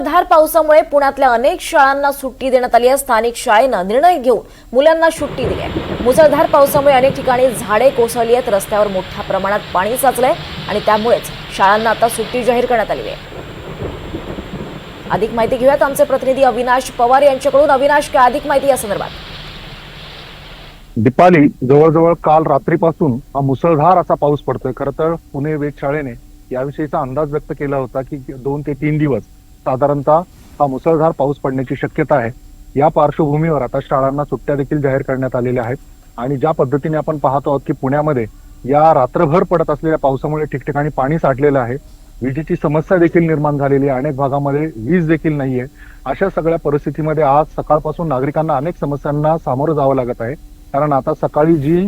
मुसळधार पावसामुळे पुण्यातल्या अनेक शाळांना सुट्टी देण्यात आली आहे। स्थानिक शाळेनं निर्णय घेऊन मुलांना सुट्टी दिली आहे। मुसळधार पावसामुळे अनेक ठिकाणी झाडे कोसळली आहेत, रस्त्यावर मोठ्या प्रमाणात पाणी साचलंय आणि त्यामुळेच शाळांना आता सुट्टी जाहीर करण्यात आली आहे। अधिक माहिती घेऊयात आमचे प्रतिनिधी अविनाश पवार यांच्याकडून। अविनाश, काय अधिक माहिती या संदर्भात? दीपाली, जवळजवळ काल रात्रीपासून हा मुसळधार असा पाऊस पडतोय। खरं तर पुणे वेधशाळेने याविषयीचा अंदाज व्यक्त केला होता की 2 ते 3 दिवस साधारणतः हा मुसळधार पाऊस पडण्याची शक्यता आहे। या पार्श्वभूमीवर आता शाळांना सुट्ट्या देखील जाहीर करण्यात आलेल्या आहेत आणि ज्या पद्धतीने आपण पाहतो आहोत की पुण्यामध्ये या रात्रभर पडत असलेल्या पावसामुळे ठिकठिकाणी पाणी साठलेलं आहे, विजेची समस्या देखील निर्माण झालेली आहे, अनेक भागामध्ये वीज देखील नाहीये। अशा सगळ्या परिस्थितीमध्ये आज सकाळपासून नागरिकांना अनेक समस्यांना सामोरं जावं लागत आहे। कारण आता सकाळी जी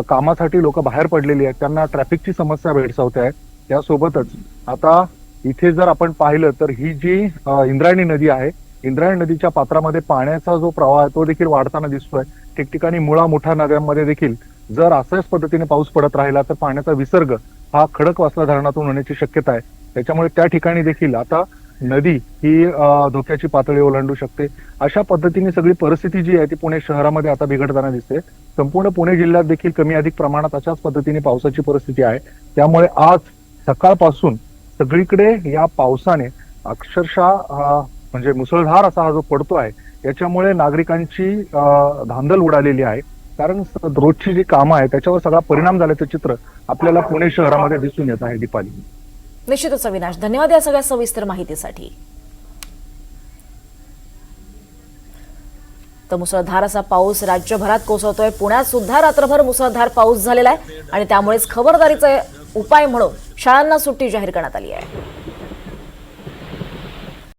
कामासाठी लोक बाहेर पडलेली आहेत त्यांना ट्रॅफिकची समस्या भेडसावते आहे। त्यासोबतच आता इथे जर आपण पाहिलं तर ही जी इंद्रायणी नदी आहे, इंद्रायणी नदीच्या पात्रामध्ये पाण्याचा जो प्रवाह आहे तो देखील वाढताना दिसतोय। ठिकठिकाणी मुळा मुठा नद्यांमध्ये देखील जर अशाच पद्धतीने पाऊस पडत राहिला तर पाण्याचा विसर्ग हा खडकवासला धरणातून होण्याची शक्यता आहे। त्याच्यामुळे त्या ठिकाणी देखील आता नदी ही धोक्याची पातळी ओलांडू शकते। अशा पद्धतीने सगळी परिस्थिती जी आहे ती पुणे शहरामध्ये आता बिघडताना दिसते। संपूर्ण पुणे जिल्ह्यात देखील कमी अधिक प्रमाणात अशाच पद्धतीने पावसाची परिस्थिती आहे। त्यामुळे आज सकाळपासून सगळीकडे या पावसाने अक्षरशः म्हणजे मुसळधार असा हा जो पडतो आहे याच्यामुळे नागरिकांची धांदल उडालेली आहे। कारण रोजची जी कामं आहे त्याच्यावर सगळा परिणाम झाल्याचं चित्र आपल्याला पुणे शहरामध्ये दिसून येत आहे। दीपाली, निश्चितच अविनाश, धन्यवाद या सगळ्या सविस्तर माहितीसाठी। तर मुसळधार असा पाऊस राज्यभरात कोसळतोय। पुण्यात सुद्धा रात्रभर मुसळधार पाऊस झालेला आहे आणि त्यामुळेच खबरदारीचा उपाय म्हणून शाळांना सुट्टी जाहीर करण्यात आली आहे।